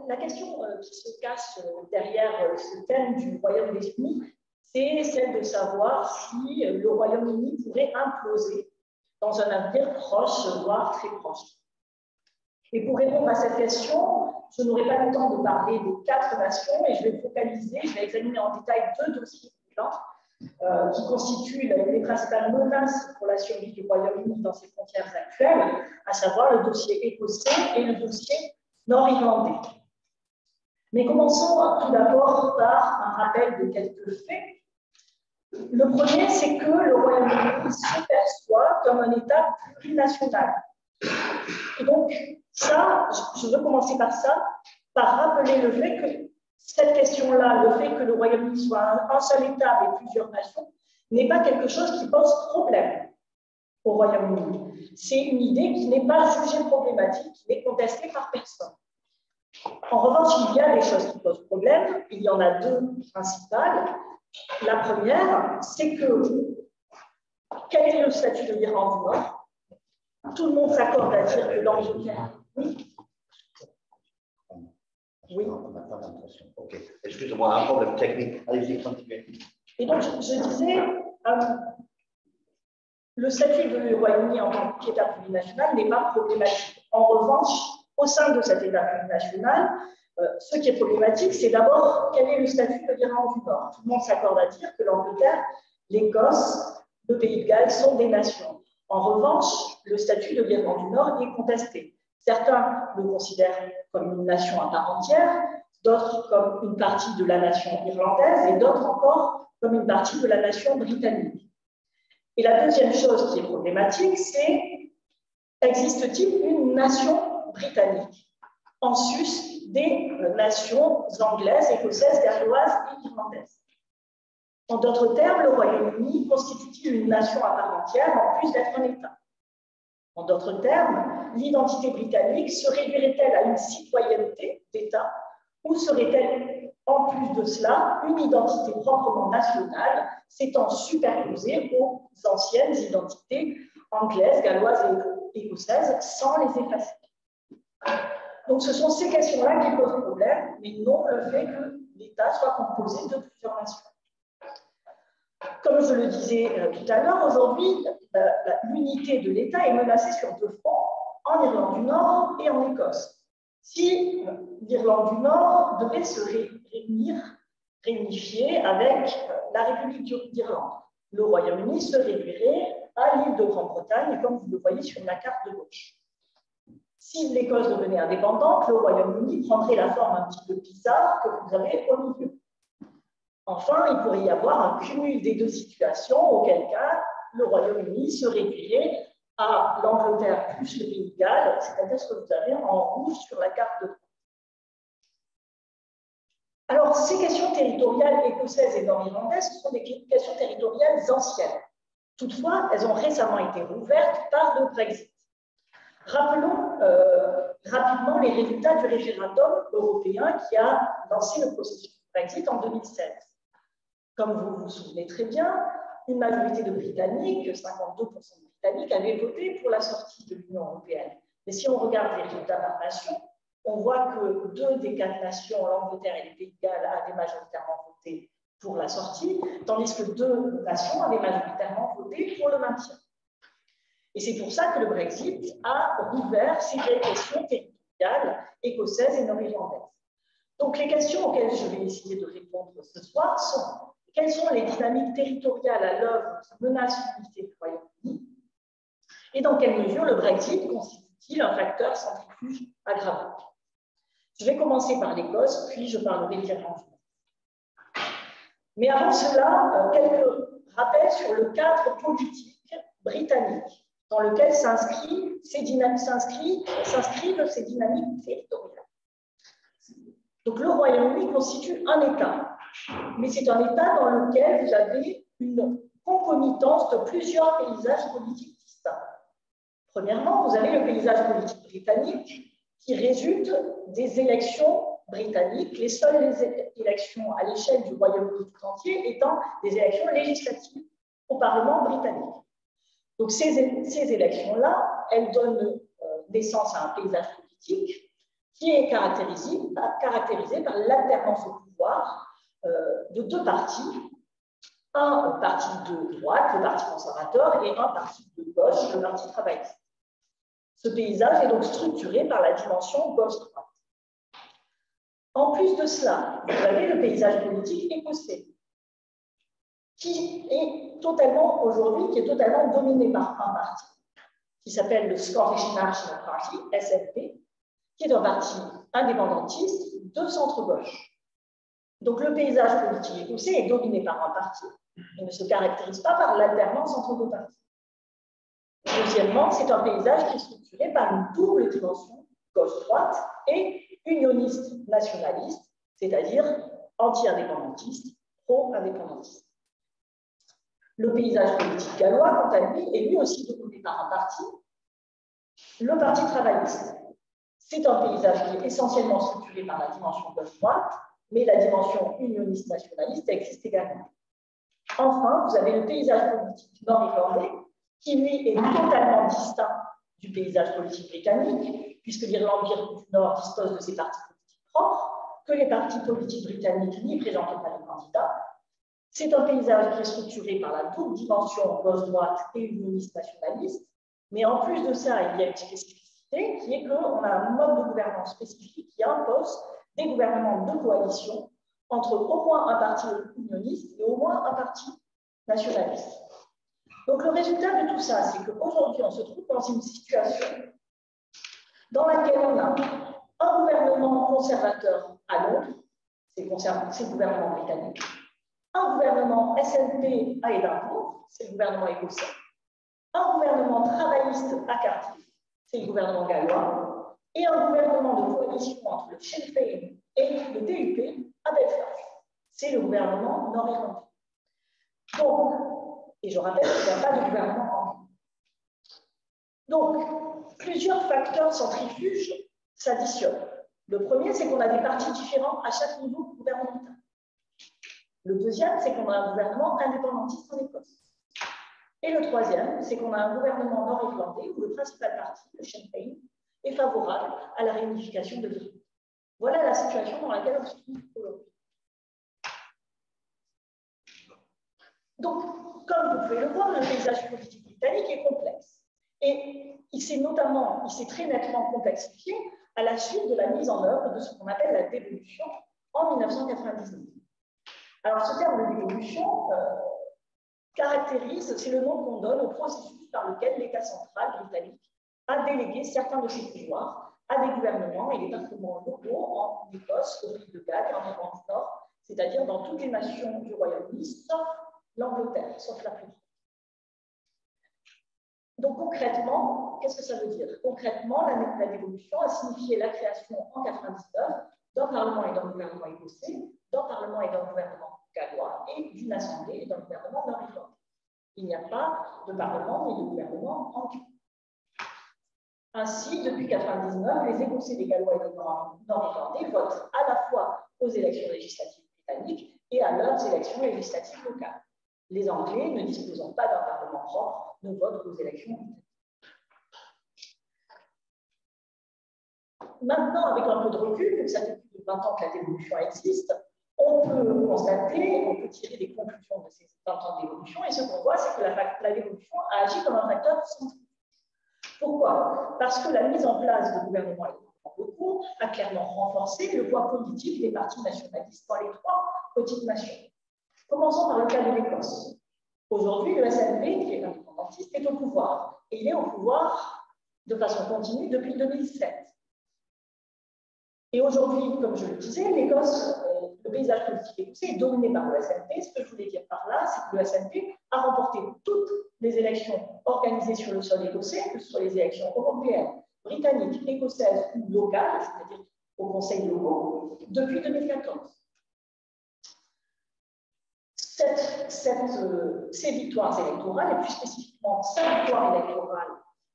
la question qui se cache derrière ce thème du Royaume-Uni, c'est celle de savoir si le Royaume-Uni pourrait imploser dans un avenir proche, voire très proche. Et pour répondre à cette question, je n'aurai pas le temps de parler des 4 nations et je vais examiner en détail 2 dossiers qui constituent les principales menaces pour la survie du Royaume-Uni dans ses frontières actuelles, à savoir le dossier écossais et le dossier nord-irlandais. Mais commençons tout d'abord par un rappel de quelques faits. Le premier, c'est que le Royaume-Uni se perçoit comme un État plurinational. Et donc, ça, je veux commencer par ça, par rappeler le fait que cette question-là, le fait que le Royaume-Uni soit un seul État avec plusieurs nations, n'est pas quelque chose qui pose problème au Royaume-Uni. C'est une idée qui n'est pas jugée problématique, qui n'est contestée par personne. En revanche, il y a des choses qui posent problème. Il y en a 2 principales. La première, c'est que quel est le statut de l'Irlande du Nord? Tout le monde s'accorde à dire que l'Angleterre. Oui. Oui. Ok. Excusez-moi, un problème technique. Allez-y, continuez. Et donc, je disais, le statut du Royaume-Uni en tant qu'État plurinational n'est pas problématique. En revanche, au sein de cet État plurinational, ce qui est problématique, c'est d'abord quel est le statut de l'Irlande du Nord. Tout le monde s'accorde à dire que l'Angleterre, l'Écosse, le Pays de Galles sont des nations. En revanche, le statut de l'Irlande du Nord est contesté. Certains le considèrent comme une nation à part entière, d'autres comme une partie de la nation irlandaise et d'autres encore comme une partie de la nation britannique. Et la deuxième chose qui est problématique, c'est existe-t-il une nation britannique en sus des nations anglaises, écossaises, galloises et irlandaises? En d'autres termes, le Royaume-Uni constitue-t-il une nation à part entière en plus d'être un État? En d'autres termes, l'identité britannique se réduirait-elle à une citoyenneté d'État ou serait-elle, en plus de cela, une identité proprement nationale s'étant superposée aux anciennes identités anglaises, galloises et écossaises sans les effacer? Donc, ce sont ces questions-là qui posent problème, mais non le fait que l'État soit composé de plusieurs nations. Comme je le disais tout à l'heure, aujourd'hui, l'unité de l'État est menacée sur 2 fronts, en Irlande du Nord et en Écosse. Si l'Irlande du Nord devait se réunifier avec la République d'Irlande, le Royaume-Uni se réduirait à l'île de Grande-Bretagne, comme vous le voyez sur la carte de gauche. Si l'Écosse devenait indépendante, le Royaume-Uni prendrait la forme un petit peu bizarre que vous avez au milieu. Enfin, il pourrait y avoir un cumul des 2 situations, auquel cas le Royaume-Uni se réduirait à l'Angleterre plus le Pays de Galles, c'est-à-dire ce que vous avez en rouge sur la carte de droite. Alors, ces questions territoriales écossaises et nord-irlandaises, ce sont des questions territoriales anciennes. Toutefois, elles ont récemment été rouvertes par le Brexit. Rappelons rapidement les résultats du référendum européen qui a lancé le processus du Brexit en 2016. Comme vous vous souvenez très bien, une majorité de Britanniques, 52% de Britanniques, avaient voté pour la sortie de l'Union européenne. Mais si on regarde les résultats par nation, on voit que 2 des 4 nations, l'Angleterre et le Pays de Galles, avaient majoritairement voté pour la sortie, tandis que 2 nations avaient majoritairement voté pour le maintien. Et c'est pour ça que le Brexit a rouvert ces vieilles questions territoriales écossaises et nord-irlandaises. Donc les questions auxquelles je vais essayer de répondre ce soir sont: quelles sont les dynamiques territoriales à l'œuvre qui menacent l'unité du Royaume-Uni? Et dans quelle mesure le Brexit constitue-t-il un facteur centrifuge aggravant? Je vais commencer par l'Écosse, puis je parlerai de l'Irlande. Mais avant cela, quelques rappels sur le cadre politique britannique dans lequel s'inscrivent ces dynamiques territoriales. Donc le Royaume-Uni constitue un État, mais c'est un État dans lequel vous avez une concomitance de plusieurs paysages politiques distincts. Premièrement, vous avez le paysage politique britannique qui résulte des élections britanniques, les seules élections à l'échelle du Royaume-Uni tout entier étant des élections législatives au Parlement britannique. Donc ces élections-là, elles donnent naissance à un paysage politique qui est caractérisé par l'alternance au pouvoir de deux partis, un parti de droite, le Parti conservateur, et un parti de gauche, le Parti travailliste. Ce paysage est donc structuré par la dimension gauche-droite. En plus de cela, vous avez le paysage politique écossais, qui est totalement dominé par un parti, qui s'appelle le Scottish National Party, SNP, qui est un parti indépendantiste de centre-gauche. Donc le paysage politique écossais est dominé par un parti et ne se caractérise pas par l'alternance entre deux partis. Deuxièmement, c'est un paysage qui est structuré par une double dimension gauche-droite et unioniste nationaliste, c'est-à-dire anti-indépendantiste, pro-indépendantiste. Le paysage politique gallois, quant à lui, est lui aussi dominé par un parti, le Parti travailliste. C'est un paysage qui est essentiellement structuré par la dimension gauche-droite, mais la dimension unioniste nationaliste existe également. Enfin, vous avez le paysage politique nord-irlandais, qui lui est totalement distinct du paysage politique britannique, puisque l'Irlande du Nord dispose de ses partis politiques propres, que les partis politiques britanniques n'y présentent pas de candidats. C'est un paysage qui est structuré par la double dimension gauche-droite et unioniste nationaliste, mais en plus de ça, il y a une spécificité qui est qu'on a un mode de gouvernance spécifique qui impose des gouvernements de coalition entre au moins un parti unioniste et au moins un parti nationaliste. Donc le résultat de tout ça, c'est qu'aujourd'hui, on se trouve dans une situation dans laquelle on a un gouvernement conservateur à Londres, c'est le gouvernement britannique, un gouvernement SNP à Édimbourg, c'est le gouvernement écossais, un gouvernement travailliste à Cardiff, c'est le gouvernement gallois, et un gouvernement de coalition entre le Sinn Féin et le DUP à Belfast, c'est le gouvernement nord-irlandais. Donc, et je rappelle qu'il n'y a pas de gouvernement anglais. Donc, plusieurs facteurs centrifuges s'additionnent. Le premier, c'est qu'on a des partis différents à chaque niveau gouvernemental. Le deuxième, c'est qu'on a un gouvernement indépendantiste en Écosse. Et le troisième, c'est qu'on a un gouvernement nord-irlandais où le principal parti, le Sinn Féin, est favorable à la réunification de l'Irlande. Voilà la situation dans laquelle on se trouve aujourd'hui. Donc, comme vous pouvez le voir, le paysage politique britannique est complexe. Et il s'est très nettement complexifié à la suite de la mise en œuvre de ce qu'on appelle la dévolution en 1999. Alors, ce terme de dévolution c'est le nom qu'on donne au processus par lequel l'État central britannique a délégué certains de ses pouvoirs à des gouvernements et des parlements locaux en Écosse, au Pays de Galles et en Irlande du Nord, c'est-à-dire dans toutes les nations du Royaume-Uni, sauf l'Angleterre, sauf la plus grande. Donc concrètement, qu'est-ce que ça veut dire? Concrètement, la dévolution a signifié la création en 1999 d'un Parlement et d'un gouvernement écossais, d'un Parlement et d'un gouvernement gallois et d'une Assemblée et d'un gouvernement nord-irlandais. Il n'y a pas de Parlement ni de gouvernement anglais. Ainsi, depuis 1999, les Écossais, les Gallois et les Nord-Irlandais votent à la fois aux élections législatives britanniques et à leurs élections législatives locales. Les Anglais, ne disposant pas d'un Parlement propre, ne votent qu'aux élections britanniques. Maintenant, avec un peu de recul, comme ça fait plus de 20 ans que la dévolution existe, on peut constater, on peut tirer des conclusions de ces 20 ans d'évolution, et ce qu'on voit, c'est que la dévolution a agi comme un facteur central. Pourquoi? Parce que la mise en place de gouvernements locaux a clairement renforcé le poids politique des partis nationalistes dans les trois petites nations. Commençons par le cas de l'Écosse. Aujourd'hui, le SNP, qui est indépendantiste, est au pouvoir. Et il est au pouvoir de façon continue depuis 2007. Et aujourd'hui, comme je le disais, l'Écosse, le paysage politique écossais est dominé par le SNP. Ce que je voulais dire par là, c'est que le SNP a remporté toutes les élections organisées sur le sol écossais, que ce soit les élections européennes, britanniques, écossaises ou locales, c'est-à-dire au Conseil locaux, depuis 2014. Ces victoires électorales, et plus spécifiquement 5 victoires électorales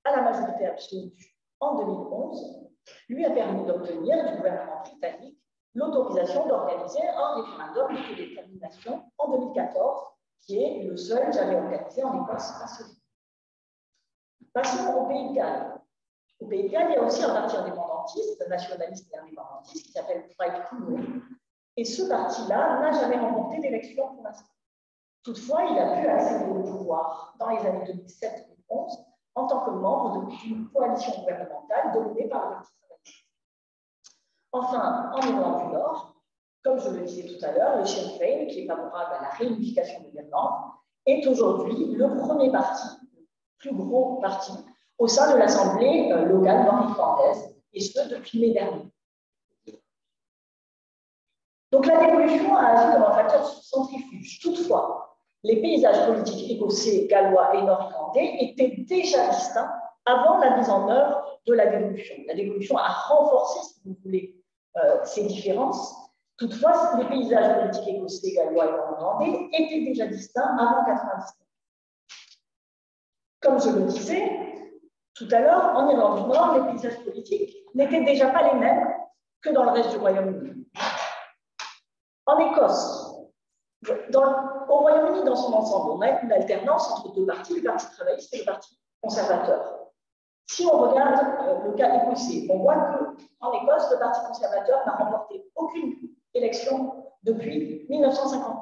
à la majorité absolue en 2011, lui a permis d'obtenir du gouvernement britannique l'autorisation d'organiser un référendum de détermination en 2014, qui est le seul jamais organisé en Écosse à ce jour. Passons au Pays de Galles. Au Pays de Galles, il y a aussi un parti indépendantiste, nationaliste et indépendantiste, qui s'appelle Pride Cymru. Et ce parti-là n'a jamais remporté d'élection pour l'instant. Toutefois, il a pu accéder au pouvoir dans les années 2007-2011 en tant que membre d'une coalition gouvernementale dominée par le Parti travailliste. Enfin, en Irlande du Nord, comme je le disais tout à l'heure, le Sinn Féin, qui est favorable à la réunification de l'Irlande, est aujourd'hui le premier parti, le plus gros parti, au sein de l'Assemblée locale nord-irlandaise, et ce depuis mai dernier. Donc la dévolution a agi comme un facteur centrifuge. Toutefois, les paysages politiques écossais, gallois et nord-irlandais étaient déjà distincts avant la mise en œuvre de la dévolution. La dévolution a renforcé, si vous voulez, ces différences. Toutefois, les paysages politiques écossais, gallois et nord-irlandais étaient déjà distincts avant 1999. Comme je le disais tout à l'heure, en Irlande du Nord, les paysages politiques n'étaient déjà pas les mêmes que dans le reste du Royaume-Uni. En Écosse, au Royaume-Uni dans son ensemble, on a une alternance entre deux partis, le Parti travailliste et le Parti conservateur. Si on regarde le cas écossais, on voit qu'en Écosse, le Parti conservateur n'a remporté aucune élection depuis 1959.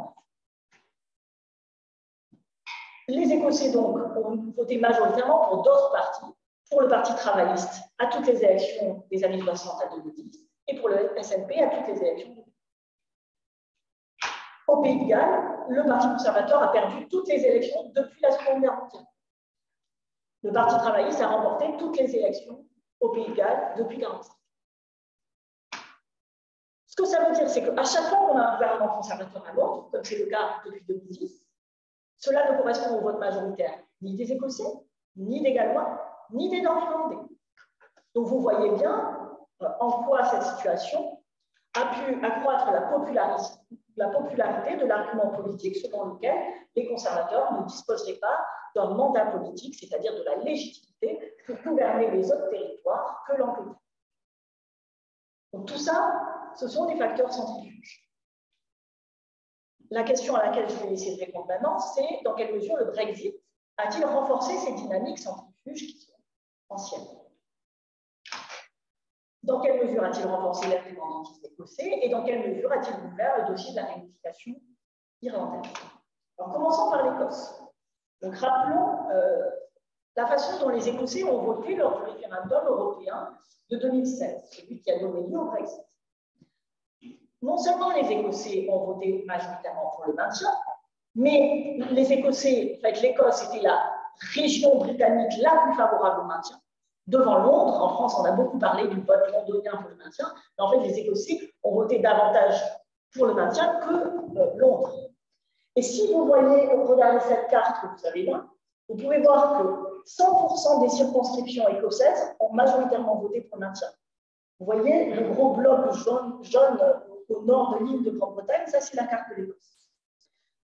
Les Écossais, donc, ont voté majoritairement pour d'autres partis, pour le Parti travailliste à toutes les élections des années 60 à 2010 et pour le SNP à toutes les élections. Au Pays de Galles, le Parti conservateur a perdu toutes les élections depuis la Seconde Guerre mondiale. Le Parti travailliste a remporté toutes les élections au Pays de Galles depuis 1945. Ce que ça veut dire, c'est qu'à chaque fois qu'on a un gouvernement conservateur à l'autre, comme c'est le cas depuis 2010, cela ne correspond au vote majoritaire ni des Écossais, ni des Gallois, ni des Nord-Irlandais. Donc vous voyez bien en quoi cette situation a pu accroître la popularité de l'argument politique selon lequel les conservateurs ne disposeraient pas d'un mandat politique, c'est-à-dire de la légitimité pour gouverner les autres territoires que l'Angleterre. Donc tout ça, ce sont des facteurs centrifuges. La question à laquelle je vais essayer de répondre maintenant, c'est dans quelle mesure le Brexit a-t-il renforcé ces dynamiques centrifuges qui sont anciennes? Dans quelle mesure a-t-il renforcé l'indépendantisme écossais et dans quelle mesure a-t-il ouvert le dossier de la réunification irlandaise? Alors commençons par l'Écosse. Donc rappelons la façon dont les Écossais ont voté lors du référendum européen de 2016, celui qui a donné lieu au Brexit. Non seulement les Écossais ont voté majoritairement pour le maintien, mais les Écossais, en fait, l'Écosse était la région britannique la plus favorable au maintien, devant Londres. En France, on a beaucoup parlé du vote londonien pour le maintien, mais en fait, les Écossais ont voté davantage pour le maintien que Londres. Et si vous voyez, regardez cette carte que vous avez là, vous pouvez voir que 100% des circonscriptions écossaises ont majoritairement voté pour le maintien. Vous voyez le gros bloc jaune au nord de l'île de Grande-Bretagne, ça c'est la carte de l'Écosse.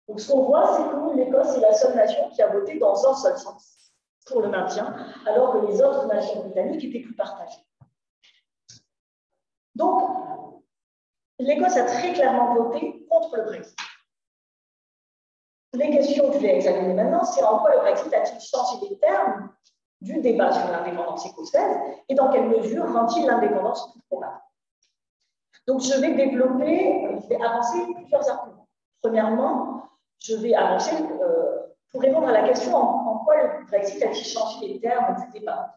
Donc ce qu'on voit, c'est que l'Écosse est la seule nation qui a voté dans un seul sens pour le maintien, alors que les autres nations britanniques étaient plus partagées. Donc, l'Écosse a très clairement voté contre le Brexit. Les questions que je vais examiner maintenant, c'est en quoi le Brexit a-t-il changé les termes du débat sur l'indépendance écossaise et dans quelle mesure rend-il l'indépendance plus probable. Donc, je vais avancer plusieurs arguments. Premièrement, je vais avancer pour répondre à la question en quoi le Brexit a-t-il changé les termes du débat.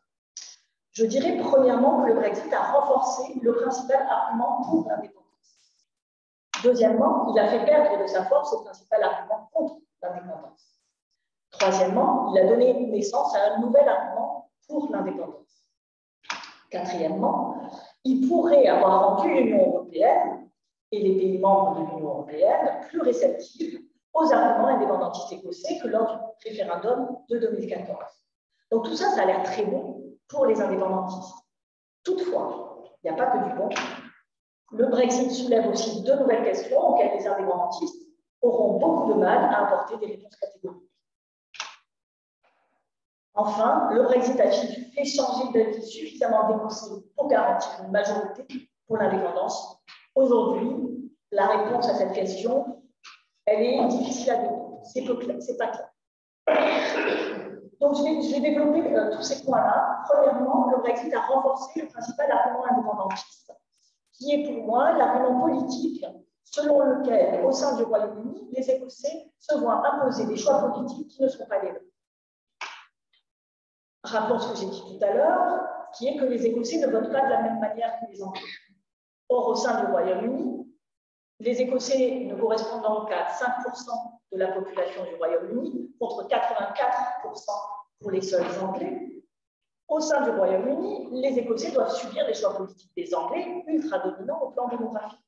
Je dirais premièrement que le Brexit a renforcé le principal argument pour l'indépendance. Deuxièmement, il a fait perdre de sa force le principal argument contre l'indépendance. Troisièmement, il a donné naissance à un nouvel argument pour l'indépendance. Quatrièmement, il pourrait avoir rendu l'Union européenne et les pays membres de l'Union européenne plus réceptifs aux arguments indépendantistes écossais que lors du référendum de 2014. Donc tout ça, ça a l'air très bon pour les indépendantistes. Toutefois, il n'y a pas que du bon. Le Brexit soulève aussi deux nouvelles questions auxquelles les indépendantistes auront beaucoup de mal à apporter des réponses catégoriques. Enfin, le Brexit a-t-il fait changer d'avis suffisamment d'Écossais pour garantir une majorité pour l'indépendance? Aujourd'hui, la réponse à cette question, elle est difficile à répondre. C'est pas clair. Donc, je vais développer tous ces points-là. Premièrement, le Brexit a renforcé le principal argument indépendantiste, qui est pour moi l'argument politique selon lequel, au sein du Royaume-Uni, les Écossais se voient imposer des choix politiques qui ne sont pas les leurs. Rappelons ce que j'ai dit tout à l'heure, qui est que les Écossais ne votent pas de la même manière que les Anglais. Or, au sein du Royaume-Uni, les Écossais ne correspondant qu'à 5% de la population du Royaume-Uni, contre 84% pour les seuls Anglais. Au sein du Royaume-Uni, les Écossais doivent subir les choix politiques des Anglais, ultra dominants au plan démographique.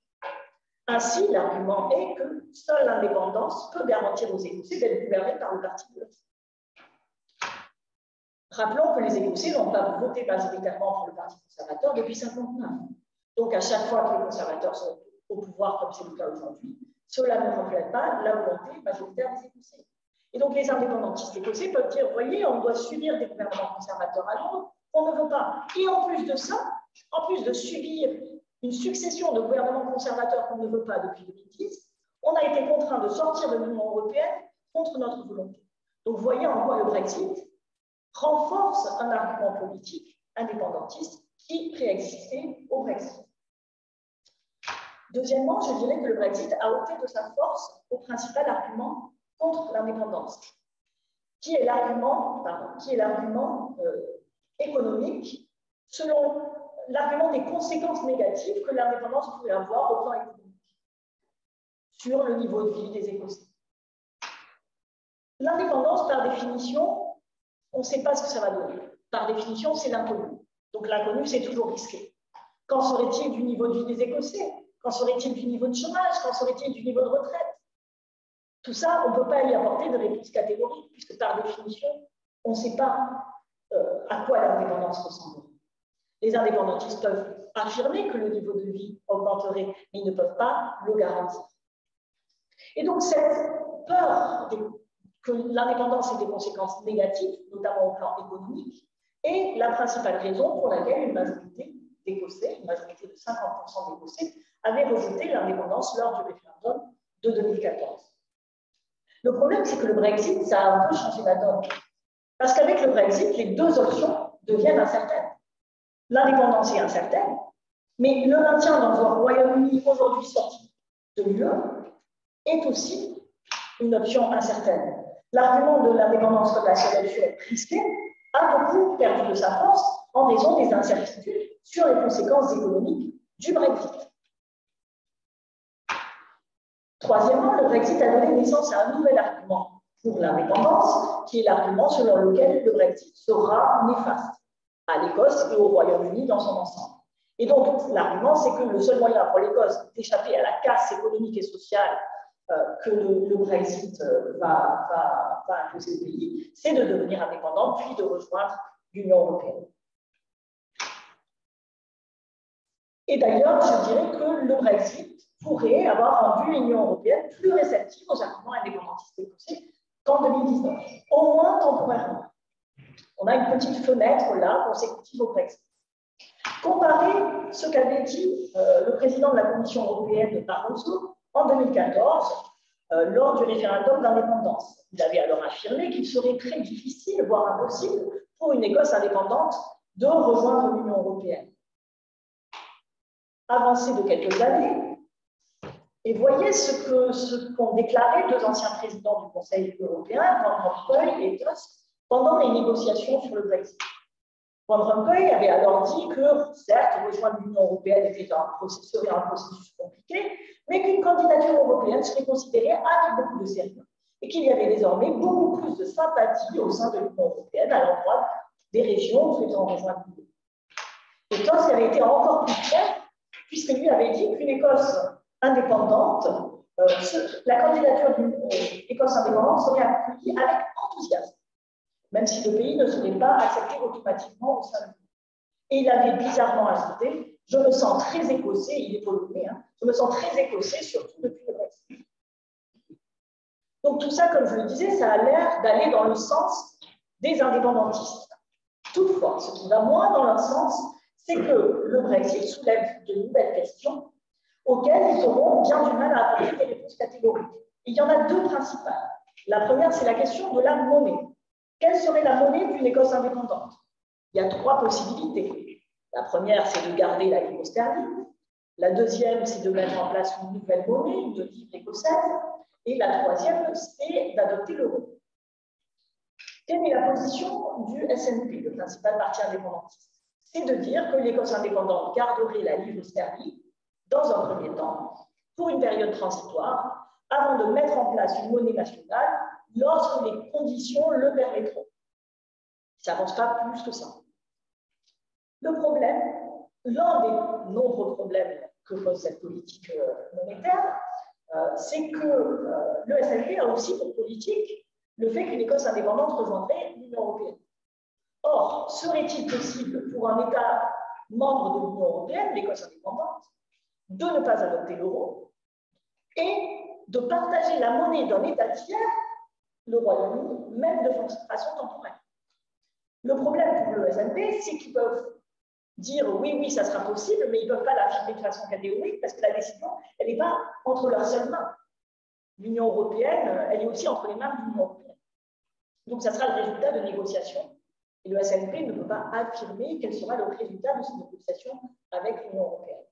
Ainsi, l'argument est que seule l'indépendance peut garantir aux Écossais d'être gouvernés par le parti de l'Est. Rappelons que les Écossais n'ont pas voté majoritairement pour le Parti conservateur depuis 1959. Donc, à chaque fois que les conservateurs sont au pouvoir, comme c'est le cas aujourd'hui, cela ne reflète pas la volonté majoritaire des Écossais. Et donc, les indépendantistes écossais peuvent dire, voyez, on doit subir des gouvernements conservateurs à Londres, on ne veut pas. Et en plus de ça, en plus de subir une succession de gouvernements conservateurs qu'on ne veut pas depuis 2010, on a été contraint de sortir de l'Union européenne contre notre volonté. Donc, vous voyez en quoi le Brexit renforce un argument politique indépendantiste qui préexistait au Brexit. Deuxièmement, je dirais que le Brexit a ôté de sa force au principal argument contre l'indépendance, qui est l'argument économique, selon l'argument des conséquences négatives que l'indépendance pouvait avoir au plan économique sur le niveau de vie des Écossais. L'indépendance, par définition, on ne sait pas ce que ça va donner. Par définition, c'est l'inconnu. Donc l'inconnu, c'est toujours risqué. Qu'en serait-il du niveau de vie des Écossais? Qu'en serait-il du niveau de chômage? Qu'en serait-il du niveau de retraite? Tout ça, on ne peut pas y apporter de réponse catégorique, puisque par définition, on ne sait pas à quoi l'indépendance ressemble. Les indépendantistes peuvent affirmer que le niveau de vie augmenterait, mais ils ne peuvent pas le garantir. Et donc, cette peur que l'indépendance ait des conséquences négatives, notamment au plan économique, est la principale raison pour laquelle une majorité d'Écossais, une majorité de 50% d'Écossais, avait rejeté l'indépendance lors du référendum de 2014. Le problème, c'est que le Brexit, ça a un peu changé la donne. Parce qu'avec le Brexit, les deux options deviennent incertaines. L'indépendance est incertaine, mais le maintien dans un Royaume-Uni aujourd'hui sorti de l'UE est aussi une option incertaine. L'argument de l'indépendance comme la seule option risquée a beaucoup perdu de sa force en raison des incertitudes sur les conséquences économiques du Brexit. Troisièmement, le Brexit a donné naissance à un nouvel argument pour l'indépendance, qui est l'argument selon lequel le Brexit sera néfaste à l'Écosse et au Royaume-Uni dans son ensemble. Et donc, l'argument, c'est que le seul moyen pour l'Écosse d'échapper à la casse économique et sociale que le Brexit va imposer au pays, c'est de devenir indépendant, puis de rejoindre l'Union européenne. Et d'ailleurs, je dirais que le Brexit pourrait avoir rendu l'Union européenne plus réceptive aux arguments indépendantistes écossais qu'en 2019, au moins temporairement. On a une petite fenêtre là, consécutive au Brexit. Comparez ce qu'avait dit le président de la Commission européenne, Barroso, en 2014, lors du référendum d'indépendance. Il avait alors affirmé qu'il serait très difficile, voire impossible, pour une Écosse indépendante de rejoindre l'Union européenne. Avancé de quelques années, et voyez ce qu'ont déclaré deux anciens présidents du Conseil européen, Van Rompuy et Tusk, pendant les négociations sur le Brexit. Van Rompuy avait alors dit que, certes, rejoindre l'Union européenne serait un processus compliqué, mais qu'une candidature européenne serait considérée avec beaucoup de sérieux et qu'il y avait désormais beaucoup plus de sympathie au sein de l'Union européenne à l'endroit des régions souhaitant rejoindre l'Union. Et Tusk avait été encore plus clair, puisque lui avait dit qu'une Écosse indépendante, la candidature d'une Écosse indépendante serait accueillie avec enthousiasme, même si le pays ne serait pas accepté automatiquement au sein de l'Union. Et il avait bizarrement ajouté, je me sens très écossais, il est polonais, hein, je me sens très écossais, surtout depuis le Brexit. Donc tout ça, comme je le disais, ça a l'air d'aller dans le sens des indépendantistes. Toutefois, ce qui va moins dans leur sens, c'est que le Brexit soulève de nouvelles questions auxquelles ils auront bien du mal à apporter des réponses catégoriques. Il y en a deux principales. La première, c'est la question de la monnaie. Quelle serait la monnaie d'une Écosse indépendante? Il y a trois possibilités. La première, c'est de garder la livre sterling. La deuxième, c'est de mettre en place une nouvelle monnaie, une livre écossaise. Et la troisième, c'est d'adopter l'euro. Quelle est la position du SNP, le principal parti indépendantiste? C'est de dire que l'Écosse indépendante garderait la livre sterling dans un premier temps, pour une période transitoire, avant de mettre en place une monnaie nationale lorsque les conditions le permettront. Ça n'avance pas plus que ça. Le problème, l'un des nombreux problèmes que pose cette politique monétaire, c'est que le SNP a aussi pour politique le fait qu'une Écosse indépendante rejoindrait l'Union européenne. Or, serait-il possible pour un État membre de l'Union européenne, l'Écosse indépendante, de ne pas adopter l'euro et de partager la monnaie d'un État tiers, le Royaume-Uni, même de façon temporaire? Le problème pour le SNP, c'est qu'ils peuvent dire oui, oui, ça sera possible, mais ils ne peuvent pas l'affirmer de façon catégorique parce que la décision, elle n'est pas entre leurs seules mains. L'Union européenne, elle est aussi entre les mains de l'Union européenne. Donc, ça sera le résultat de négociations. Et le SNP ne peut pas affirmer quel sera le résultat de ces négociations avec l'Union européenne.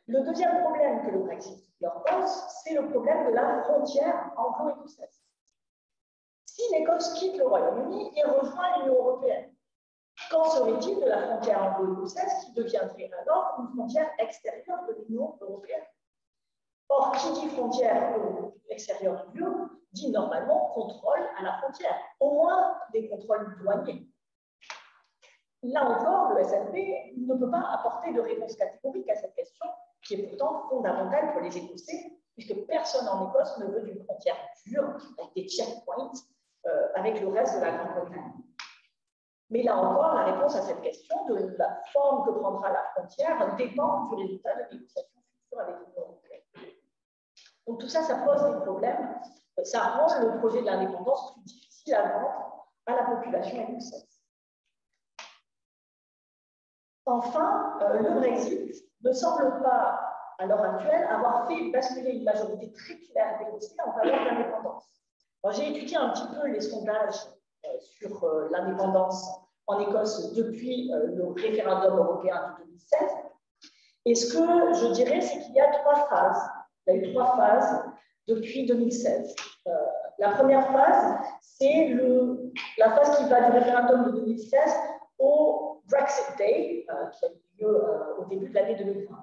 Le deuxième problème que le Brexit leur pose, c'est le problème de la frontière anglo-écossaise. Si l'Écosse quitte le Royaume-Uni et rejoint l'Union européenne, qu'en serait-il de la frontière anglo-écossaise qui deviendrait alors une frontière extérieure de l'Union européenne? Or, qui dit frontière extérieure de l'Union dit normalement contrôle à la frontière, au moins des contrôles douaniers. Là encore, le SNP ne peut pas apporter de réponse catégorique à cette question, qui est pourtant fondamentale pour les Écossais, puisque personne en Écosse ne veut d'une frontière dure, avec des checkpoints, avec le reste de la Grande-Bretagne. Mais là encore, la réponse à cette question de la forme que prendra la frontière dépend du résultat de négociations futures avec l'Union européenne. Donc tout ça, ça pose des problèmes. Ça rend le projet de l'indépendance plus difficile à vendre à la population écossaise. Enfin, le Brexit ne semble pas, à l'heure actuelle, avoir fait basculer une majorité très claire d'Écossais en faveur de l'indépendance. J'ai étudié un petit peu les sondages sur l'indépendance en Écosse depuis le référendum européen de 2016. Et ce que je dirais, c'est qu'il y a trois phases. Il y a eu trois phases depuis 2016. La première phase, c'est la phase qui va du référendum de 2016 au Brexit Day, qui a eu lieu au début de l'année 2020.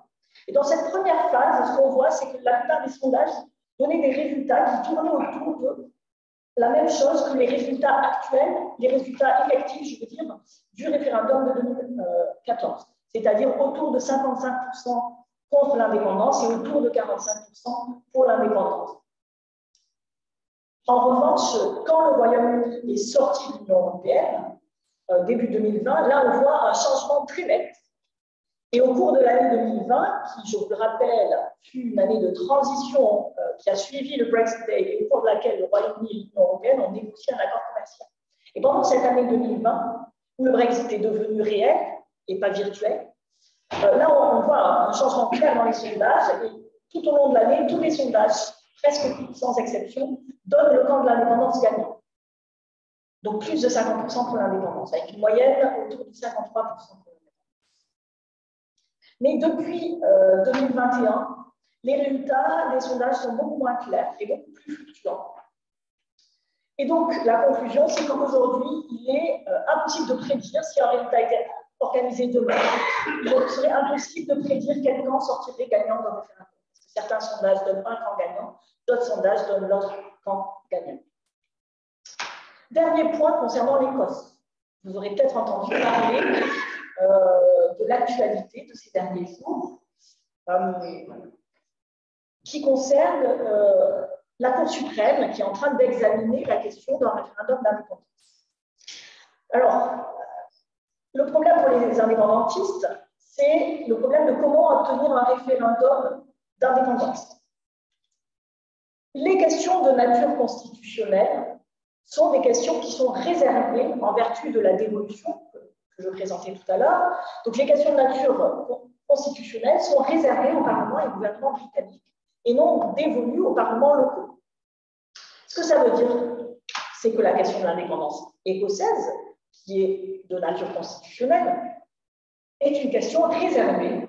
Et dans cette première phase, ce qu'on voit, c'est que la plupart des sondages donnaient des résultats qui tournaient autour de la même chose que les résultats actuels, les résultats effectifs, je veux dire, du référendum de 2014, c'est-à-dire autour de 55% contre l'indépendance et autour de 45% pour l'indépendance. En revanche, quand le Royaume-Uni est sorti de l'Union européenne, début 2020, là on voit un changement très net. Et au cours de l'année 2020, qui, je vous le rappelle, fut une année de transition qui a suivi le Brexit Day et au cours de laquelle le Royaume-Uni et l'Union européenne ont négocié un accord commercial. Et pendant cette année 2020, où le Brexit est devenu réel et pas virtuel, là on voit un changement clair dans les sondages et tout au long de l'année, tous les sondages, presque sans exception, donnent le camp de l'indépendance gagnant. Donc plus de 50% pour l'indépendance, avec une moyenne autour de 53% pour l'indépendance. Mais depuis 2021, les résultats des sondages sont beaucoup moins clairs et beaucoup plus fluctuants. Et donc, la conclusion, c'est qu'aujourd'hui, il est impossible de prédire si un résultat était organisé demain. Il serait impossible de prédire quel camp sortirait gagnant dans le référendum. Parce que certains sondages donnent un camp gagnant, d'autres sondages donnent l'autre camp gagnant. Dernier point concernant l'Écosse. Vous aurez peut-être entendu parler de l'actualité de ces derniers jours, qui concerne la Cour suprême qui est en train d'examiner la question d'un référendum d'indépendance. Alors, le problème pour les indépendantistes, c'est le problème de comment obtenir un référendum d'indépendance. Les questions de nature constitutionnelle sont des questions qui sont réservées en vertu de la dévolution que je présentais tout à l'heure. Donc, les questions de nature constitutionnelle sont réservées au Parlement et au gouvernement britannique et non dévolues aux parlements locaux. Ce que ça veut dire, c'est que la question de l'indépendance écossaise, qui est de nature constitutionnelle, est une question réservée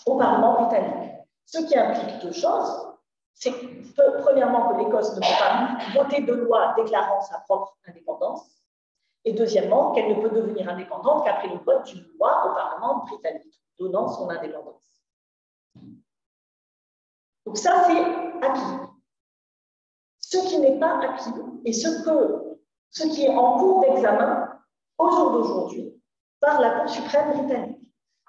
au Parlement britannique. Ce qui implique deux choses. C'est premièrement que l'Écosse ne peut pas voter de loi déclarant sa propre indépendance, et deuxièmement qu'elle ne peut devenir indépendante qu'après le vote d'une loi au Parlement britannique, donnant son indépendance. Donc ça, c'est acquis. Ce qui n'est pas acquis, et ce qui est en cours d'examen au jour d'aujourd'hui par la Cour suprême britannique,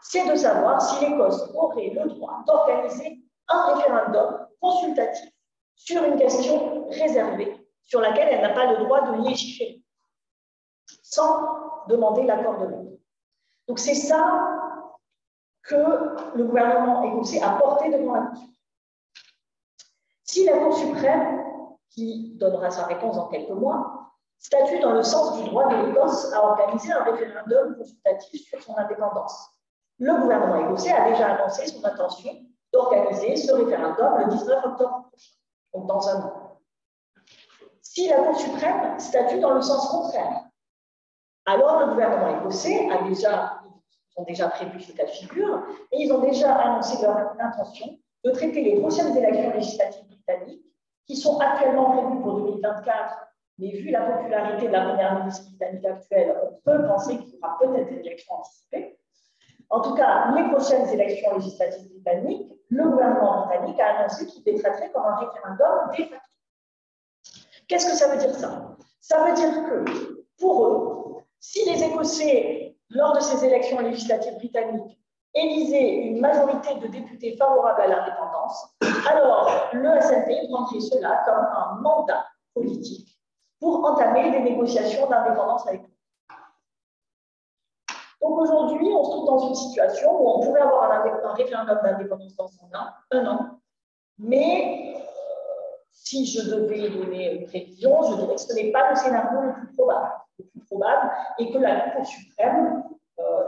c'est de savoir si l'Écosse aurait le droit d'organiser un référendum consultatif sur une question réservée, sur laquelle elle n'a pas le droit de légiférer, sans demander l'accord de l'autre. Donc c'est ça que le gouvernement écossais a porté devant la Cour suprême. Si la Cour suprême, qui donnera sa réponse dans quelques mois, statue dans le sens du droit de l'Écosse à organiser un référendum consultatif sur son indépendance, le gouvernement écossais a déjà annoncé son intention d'organiser ce référendum le 19 octobre prochain, donc dans un an. Si la Cour suprême statue dans le sens contraire, alors le gouvernement écossais ont déjà prévu ce cas de figure et ils ont déjà annoncé leur intention de traiter les prochaines élections législatives britanniques qui sont actuellement prévues pour 2024, mais vu la popularité de la première ministre britannique actuelle, on peut penser qu'il y aura peut-être des élections anticipées. En tout cas, les prochaines élections législatives britanniques, le gouvernement britannique a annoncé qu'il les traiterait comme un référendum de facto. Qu'est-ce que ça veut dire ça? Ça veut dire que, pour eux, si les Écossais, lors de ces élections législatives britanniques, élisaient une majorité de députés favorables à l'indépendance, alors le SNP prendrait cela comme un mandat politique pour entamer des négociations d'indépendance avec eux. Donc aujourd'hui, on se trouve dans une situation où on pourrait avoir un référendum d'indépendance dans un an, mais si je devais donner une prévision, je dirais que ce n'est pas le scénario le plus probable. Le plus probable est que la Cour suprême,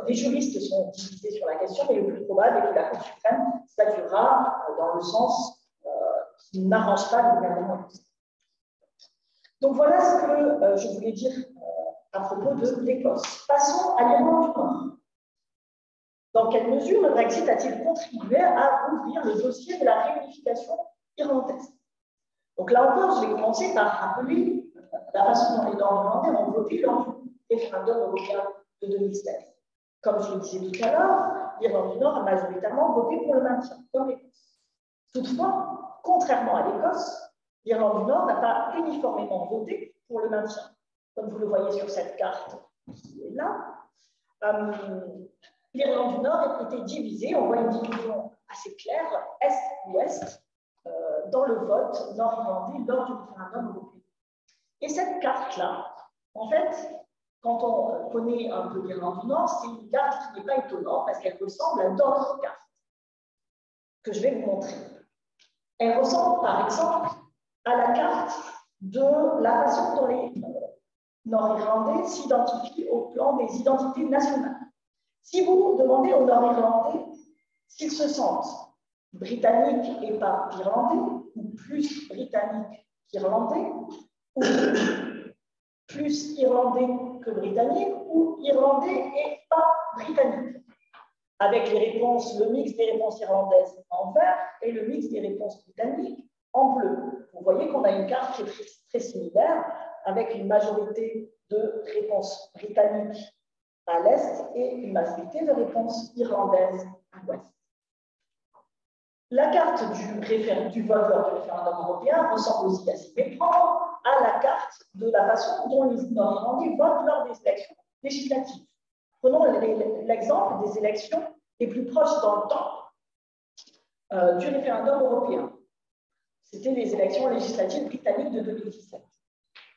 les juristes sont divisés sur la question, mais le plus probable est que la Cour suprême statuera dans le sens qui n'arrange pas le gouvernement écossais. Donc voilà ce que je voulais dire à propos de l'Écosse. Passons à l'Irlande du Nord. Dans quelle mesure le Brexit a-t-il contribué à ouvrir le dossier de la réunification irlandaise? Donc là encore, je vais commencer par rappeler la façon dont les Nord-Irlandais ont voté lors du référendum européen de 2016. Comme je le disais tout à l'heure, l'Irlande du Nord a majoritairement voté pour le maintien, comme l'Écosse. Toutefois, contrairement à l'Écosse, l'Irlande du Nord n'a pas uniformément voté pour le maintien. Comme vous le voyez sur cette carte qui est là, l'Irlande du Nord était divisée, on voit une division assez claire, Est-Ouest, dans le vote nord-irlandais lors du référendum européen. Et cette carte-là, en fait, quand on connaît un peu l'Irlande du Nord, c'est une carte qui n'est pas étonnante parce qu'elle ressemble à d'autres cartes que je vais vous montrer. Elle ressemble par exemple à la carte de la façon dont les Nord-Irlandais s'identifient au plan des identités nationales. Si vous demandez aux Nord-Irlandais s'ils se sentent britanniques et pas irlandais, ou plus britanniques qu'irlandais, ou plus irlandais que britanniques, ou irlandais et pas britanniques, avec les réponses, le mix des réponses irlandaises en vert et le mix des réponses britanniques en bleu. Vous voyez qu'on a une carte qui est très similaire, avec une majorité de réponses britanniques à l'est et une majorité de réponses irlandaises à l'ouest. La carte du vote lors du référendum européen ressemble aussi à s'y méprendre à la carte de la façon dont les Nord-Irlandais votent lors des élections législatives. Prenons l'exemple des élections les plus proches dans le temps du référendum européen. C'était les élections législatives britanniques de 2017.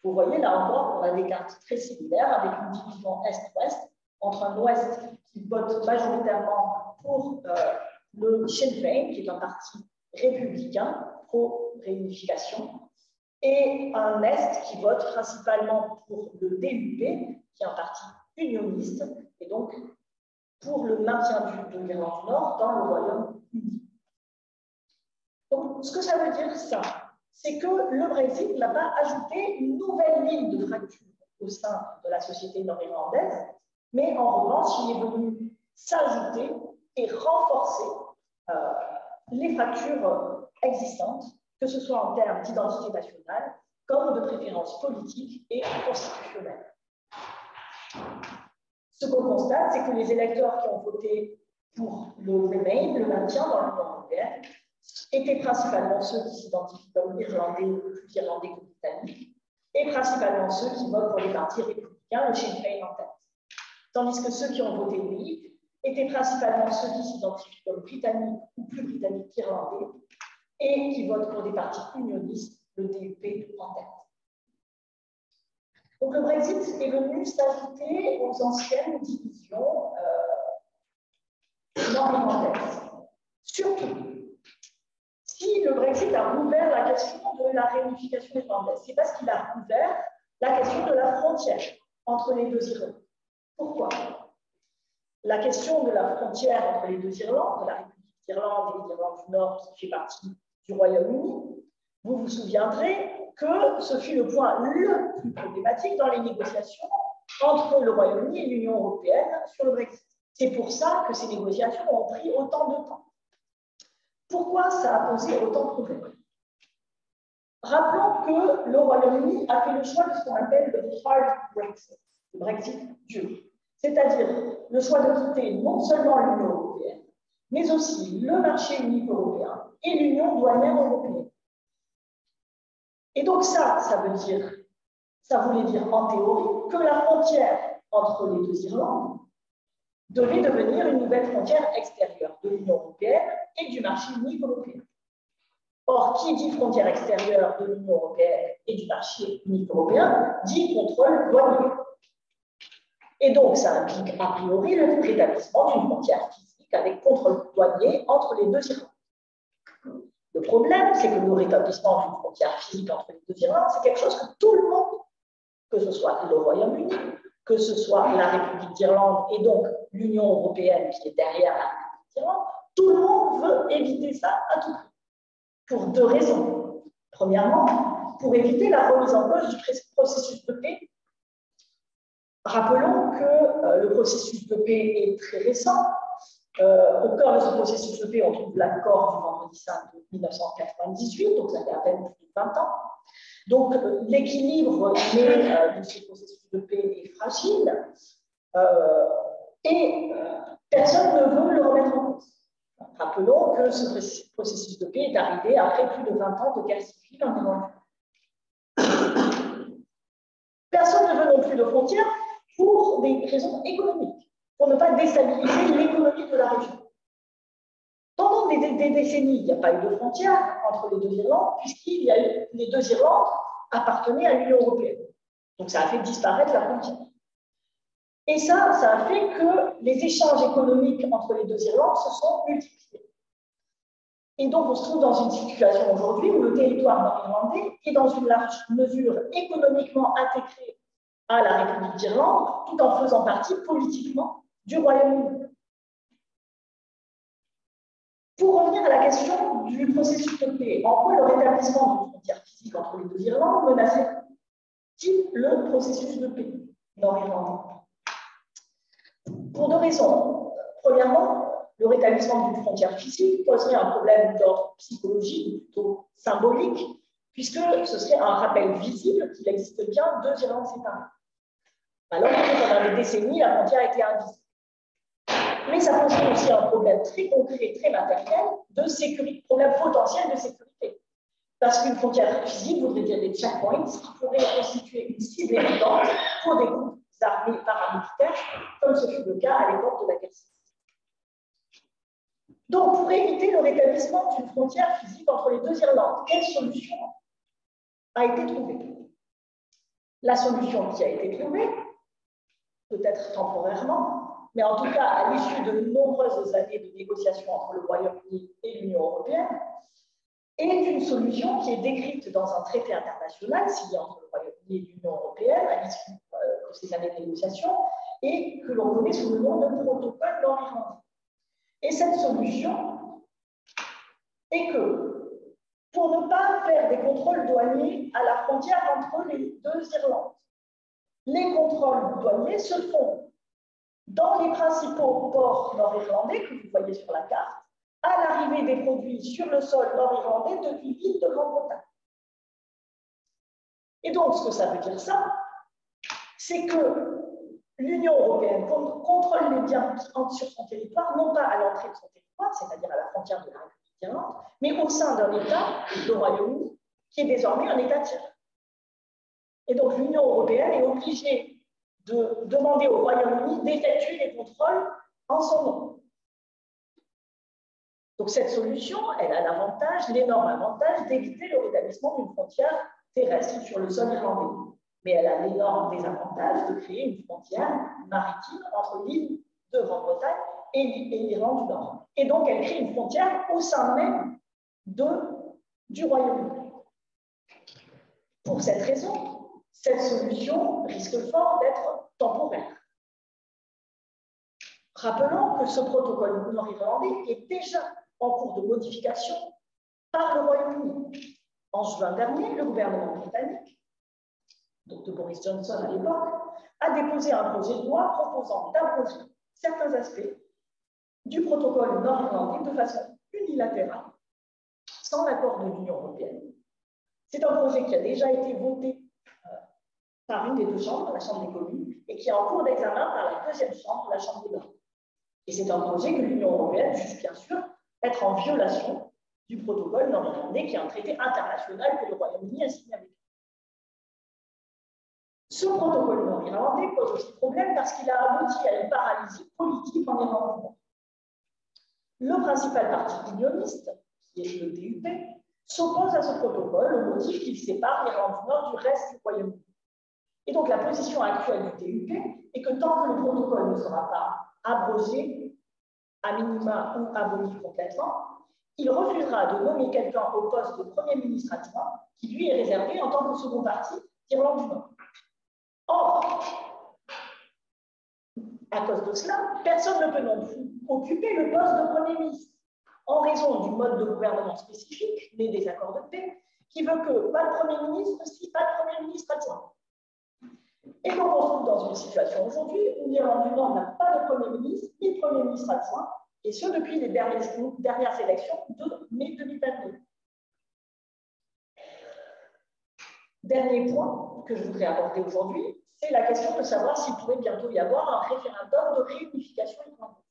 Vous voyez là encore, on a des cartes très similaires avec une division Est-Ouest, entre un Ouest qui vote majoritairement pour le Sinn Féin, qui est un parti républicain pro-réunification, et un Est qui vote principalement pour le DUP, qui est un parti unioniste, et donc pour le maintien de l'Irlande du Nord dans le Royaume-Uni. Donc, ce que ça veut dire, ça, c'est que le Brexit n'a pas ajouté une nouvelle ligne de fracture au sein de la société nord-irlandaise, mais en revanche, il est venu s'ajouter et renforcer les fractures existantes, que ce soit en termes d'identité nationale, comme de préférences politiques et constitutionnelles. Ce qu'on constate, c'est que les électeurs qui ont voté pour le Remain, le maintien dans l'Union européenne, étaient principalement ceux qui s'identifient comme irlandais ou plus irlandais que britanniques, et principalement ceux qui votent pour les partis républicains, le Sinn Féin en tête. Tandis que ceux qui ont voté oui étaient principalement ceux qui s'identifient comme britanniques ou plus britanniques qu'irlandais, et qui votent pour des partis unionistes, le DUP en tête. Donc le Brexit est venu s'ajouter aux anciennes divisions nord-irlandaises. Surtout, si le Brexit a rouvert la question de la réunification irlandaise, c'est parce qu'il a rouvert la question de la frontière entre les deux Irlandes. Pourquoi? La question de la frontière entre les deux Irlandes, de la République d'Irlande et l'Irlande du Nord qui fait partie du Royaume-Uni, vous vous souviendrez que ce fut le point le plus problématique dans les négociations entre le Royaume-Uni et l'Union européenne sur le Brexit. C'est pour ça que ces négociations ont pris autant de temps. Pourquoi ça a posé autant de problèmes? Rappelons que le Royaume-Uni a fait le choix de ce qu'on appelle le hard Brexit, le Brexit dur. C'est-à-dire le choix de quitter non seulement l'Union européenne, mais aussi le marché unique européen et l'Union douanière européenne. Et donc ça voulait dire en théorie que la frontière entre les deux Irlandes devait devenir une nouvelle frontière extérieure de l'Union européenne et du marché unique européen. Or, qui dit frontière extérieure de l'Union européenne et du marché unique européen dit contrôle douanier. Et donc, ça implique a priori le rétablissement d'une frontière physique avec contrôle douanier entre les deux Irlandes. Le problème, c'est que le rétablissement d'une frontière physique entre les deux Irlandes, c'est quelque chose que tout le monde, que ce soit le Royaume-Uni, que ce soit la République d'Irlande et donc l'Union européenne qui est derrière la République d'Irlande, tout le monde veut éviter ça à tout prix. Pour deux raisons. Premièrement, pour éviter la remise en cause du processus de paix. Rappelons que le processus de paix est très récent. Au cœur de ce processus de paix, on trouve l'accord du Vendredi Saint de 1998, donc ça fait à peine plus de 20 ans. Donc l'équilibre de ce processus de paix est fragile et personne ne veut le remettre en cause. Rappelons que ce processus de paix est arrivé après plus de 20 ans de guerre civile en Irlande. Personne ne veut non plus de frontières pour des raisons économiques, pour ne pas déstabiliser l'économie de la région. Pendant des décennies, il n'y a pas eu de frontières entre les deux Irlandes, les deux Irlandes appartenaient à l'Union européenne. Donc ça a fait disparaître la frontière. Et ça a fait que les échanges économiques entre les deux Irlandes se sont multipliés. Et donc on se trouve dans une situation aujourd'hui où le territoire nord-irlandais est dans une large mesure économiquement intégré à la République d'Irlande, tout en faisant partie politiquement du Royaume-Uni. Pour revenir à la question du processus de paix, en quoi le rétablissement d'une frontière physique entre les deux Irlandes menacerait-il le processus de paix nord-irlandais? Pour deux raisons. Premièrement, le rétablissement d'une frontière physique poserait un problème d'ordre psychologique, plutôt symbolique, puisque ce serait un rappel visible qu'il existe bien deux Irlandes séparées. Alors que pendant des décennies, la frontière était invisible. Mais ça poserait aussi un problème très concret, très matériel, de sécurité, problème potentiel de sécurité. Parce qu'une frontière physique voudrait dire des checkpoints qui pourraient constituer une cible évidente pour des groupes armés paramilitaires, comme ce fut le cas à l'époque de la guerre civile. Donc, pour éviter le rétablissement d'une frontière physique entre les deux Irlandes, quelle solution a été trouvée? La solution qui a été trouvée, peut-être temporairement, mais en tout cas à l'issue de nombreuses années de négociations entre le Royaume-Uni et l'Union européenne, est une solution qui est décrite dans un traité international signé entre le Royaume-Uni et l'Union européenne à l'issue de ces années de négociations et que l'on connaît sous le nom de protocole nord-irlandais. Et cette solution est que, pour pour ne pas faire des contrôles douaniers à la frontière entre les deux Irlandes. Les contrôles douaniers se font dans les principaux ports nord-irlandais que vous voyez sur la carte, à l'arrivée des produits sur le sol nord-irlandais depuis l'île de Grande-Bretagne. Et donc, ce que ça veut dire ça, c'est que l'Union européenne contrôle les biens sur son territoire, non pas à l'entrée de son territoire, c'est-à-dire à la frontière de la République d'Irlande, mais au sein d'un État, le Royaume-Uni, qui est désormais un État tiers. Et donc l'Union européenne est obligée de demander au Royaume-Uni d'effectuer les contrôles en son nom. Donc cette solution, elle a l'avantage, l'énorme avantage d'éviter le rétablissement d'une frontière terrestre sur le sol irlandais. Mais elle a l'énorme désavantage de créer une frontière maritime entre l'île de Grande-Bretagne et l'Irlande du Nord. Et donc, elle crée une frontière au sein même du Royaume-Uni. Pour cette raison, cette solution risque fort d'être temporaire. Rappelons que ce protocole nord-irlandais est déjà en cours de modification par le Royaume-Uni. En juin dernier, le gouvernement britannique, donc de Boris Johnson à l'époque, a déposé un projet de loi proposant d'abroger certains aspects du protocole nord-irlandais de façon unilatérale, sans l'accord de l'Union européenne. C'est un projet qui a déjà été voté par une des deux chambres, la Chambre des communes, et qui est en cours d'examen par la deuxième chambre, la Chambre des Lords. Et c'est un projet que l'Union européenne juge bien sûr être en violation du protocole nord-irlandais, qui est un traité international que le Royaume-Uni a signé avec lui. Ce protocole nord-irlandais pose aussi problème parce qu'il a abouti à une paralysie politique en Irlande du Nord. Le principal parti unioniste, qui est le DUP, s'oppose à ce protocole au motif qu'il sépare l'Irlande du Nord du reste du Royaume-Uni. Et donc la position actuelle du DUP est que tant que le protocole ne sera pas abrogé, à minima ou aboli complètement, il refusera de nommer quelqu'un au poste de Premier ministre adjoint, qui lui est réservé en tant que second parti d'Irlande du Nord. Or, à cause de cela, personne ne peut non plus occuper le poste de Premier ministre, en raison du mode de gouvernement spécifique, né des accords de paix, qui veut que pas de Premier ministre, si pas de Premier ministre adjoint. Et donc on se trouve dans une situation aujourd'hui où l'Irlande du Nord n'a pas de Premier ministre, ni de Premier ministre adjoint, et ce depuis les dernières élections de mai 2022. Dernier point que je voudrais aborder aujourd'hui, c'est la question de savoir s'il pourrait bientôt y avoir un référendum de réunification irlandaise.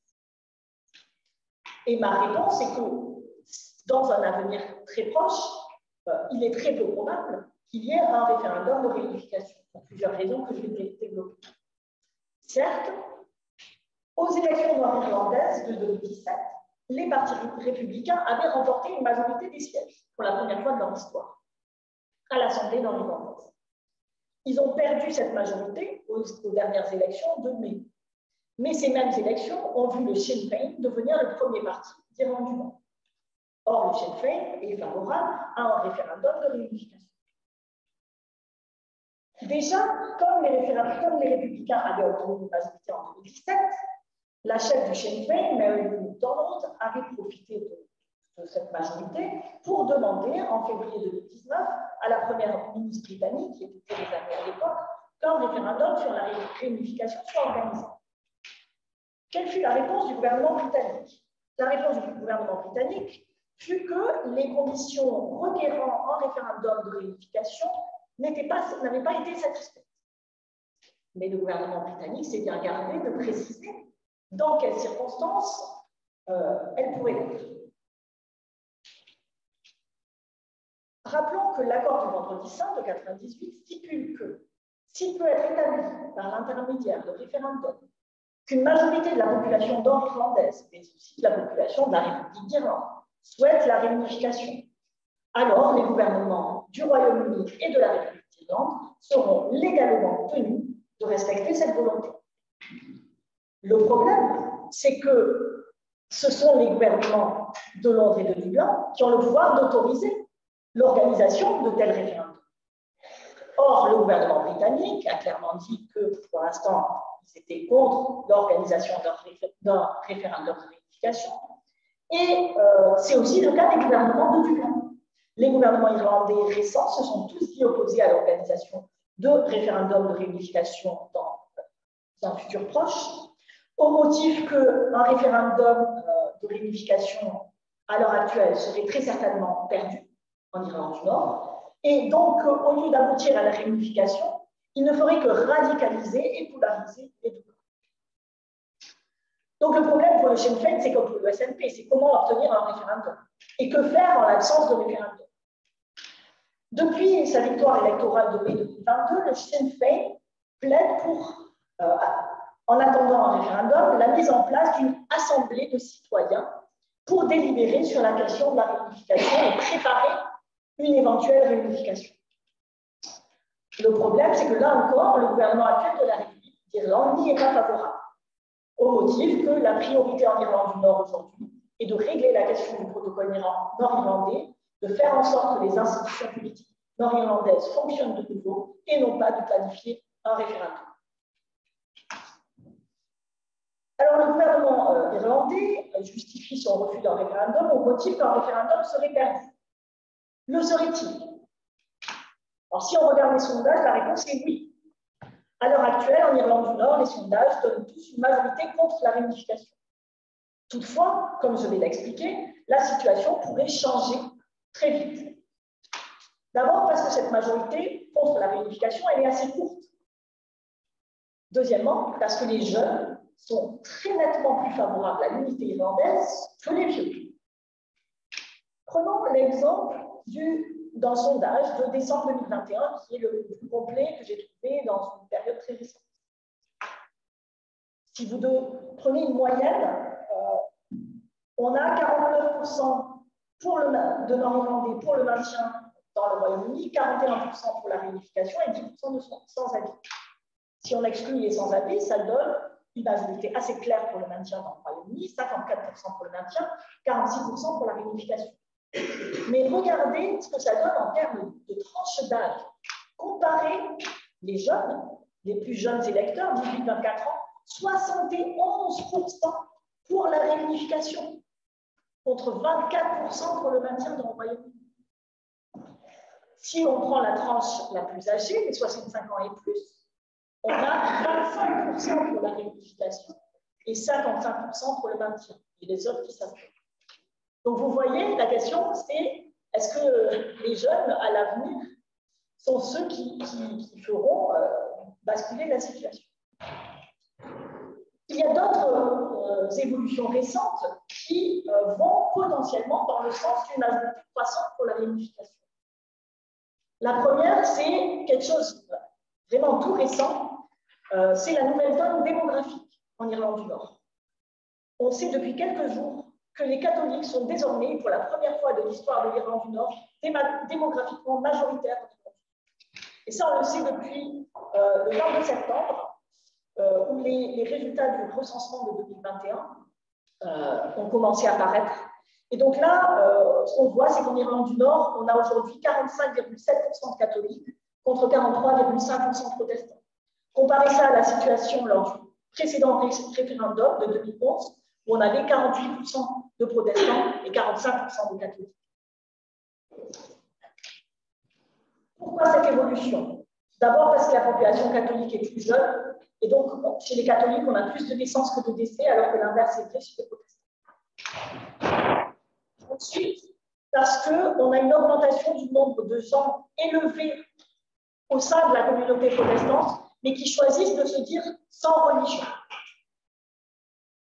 Et ma réponse est que dans un avenir très proche, il est très peu probable qu'il y ait un référendum de réunification, pour plusieurs raisons que je vais développer. Certes, aux élections nord-irlandaises de 2017, les partis républicains avaient remporté une majorité des sièges pour la première fois de leur histoire à l'Assemblée nord-irlandaise. Ils ont perdu cette majorité aux dernières élections de mai. Mais ces mêmes élections ont vu le Sinn Féin devenir le premier parti d'Irlande du Nord. Or, le Sinn Féin est favorable à un référendum de réunification. Déjà, comme les républicains avaient obtenu une majorité en 2017, la chef du Sinn Féin, Mary Lou McDonald, avait profité de cette majorité pour demander en février 2019 à la première ministre britannique, qui était Theresa May à l'époque, qu'un référendum sur la réunification soit organisé. Quelle fut la réponse du gouvernement britannique? La réponse du gouvernement britannique fut que les conditions requérant un référendum de réunification n'avaient pas été satisfaites. Mais le gouvernement britannique s'est bien gardé de préciser dans quelles circonstances elle pourrait l'être. Rappelons que l'accord du Vendredi Saint de 1998 stipule que, s'il peut être établi par l'intermédiaire de référendum qu'une majorité de la population nord-irlandaise, mais aussi de la population de la République d'Irlande, souhaite la réunification, alors les gouvernements du Royaume-Uni et de la République d'Irlande seront légalement tenus de respecter cette volonté. Le problème, c'est que ce sont les gouvernements de Londres et de Dublin qui ont le pouvoir d'autoriser l'organisation de tels référendums. Or, le gouvernement britannique a clairement dit que, pour l'instant, ils étaient contre l'organisation d'un référendum de réunification. Et c'est aussi le cas des gouvernements de Dublin. Les gouvernements irlandais récents se sont tous dit opposés à l'organisation de référendums de réunification dans un futur proche, au motif qu'un référendum de réunification à l'heure actuelle serait très certainement perdu en Irlande du Nord. Et donc, au lieu d'aboutir à la réunification, il ne ferait que radicaliser et polariser les deux. Donc, le problème pour le Sinn Féin, c'est comme pour le SNP, c'est comment obtenir un référendum. Et que faire en l'absence de référendum. Depuis sa victoire électorale de mai 2022, le Sinn Féin plaide pour, en attendant un référendum, la mise en place d'une assemblée de citoyens pour délibérer sur la question de la réunification et préparer une éventuelle réunification. Le problème, c'est que là encore, le gouvernement actuel de la République d'Irlande n'y est pas favorable, au motif que la priorité en Irlande du Nord aujourd'hui est de régler la question du protocole nord-irlandais, de faire en sorte que les institutions politiques nord-irlandaises fonctionnent de nouveau et non pas de planifier un référendum. Alors, le gouvernement irlandais justifie son refus d'un référendum au motif qu'un référendum serait perdu. Le serait-il? Alors, si on regarde les sondages, la réponse est oui. À l'heure actuelle, en Irlande du Nord, les sondages donnent tous une majorité contre la réunification. Toutefois, comme je vais l'expliquer, la situation pourrait changer très vite. D'abord parce que cette majorité contre la réunification, elle est assez courte. Deuxièmement, parce que les jeunes sont très nettement plus favorables à l'unité irlandaise que les vieux. Prenons l'exemple d'un sondage de décembre 2021, qui est le plus complet que j'ai trouvé dans une période très récente. Si vous prenez une moyenne, on a 49% de Nord-Irlandais pour le maintien dans le Royaume-Uni, 41% pour la réunification et 10% de sans-avis. Si on exclut les sans-avis, ça donne une majorité assez claire pour le maintien dans le Royaume-Uni, 54% pour le maintien, 46% pour la réunification. Mais regardez ce que ça donne en termes de tranche d'âge. Comparez les jeunes, les plus jeunes électeurs, 18-24 ans, 71% pour la réunification, contre 24% pour le maintien dans le Royaume-Uni. Si on prend la tranche la plus âgée, les 65 ans et plus, on a 25% pour la réunification et 55% pour le maintien. Et les autres qui s'affrontent. Donc, vous voyez, la question, c'est est-ce que les jeunes, à l'avenir, sont ceux qui feront basculer la situation? Il y a d'autres évolutions récentes qui vont potentiellement dans le sens d'une majorité croissante pour la réunification. La première, c'est quelque chose vraiment tout récent, c'est la nouvelle donne démographique en Irlande du Nord. On sait depuis quelques jours que les catholiques sont désormais, pour la première fois de l'histoire de l'Irlande du Nord, démographiquement majoritaires. Et ça, on le sait depuis le 22 septembre, où les résultats du recensement de 2021 ont commencé à apparaître. Et donc là, ce qu'on voit, c'est qu'en Irlande du Nord, on a aujourd'hui 45,7% de catholiques contre 43,5% de protestants. Comparez ça à la situation lors du précédent référendum de 2011, où on avait 48% de protestants et 45% de catholiques. Pourquoi cette évolution? D'abord parce que la population catholique est plus jeune, et donc chez les catholiques, on a plus de naissances que de décès, alors que l'inverse est vrai chez les protestants. Ensuite, parce qu'on a une augmentation du nombre de gens élevés au sein de la communauté protestante, mais qui choisissent de se dire sans religion.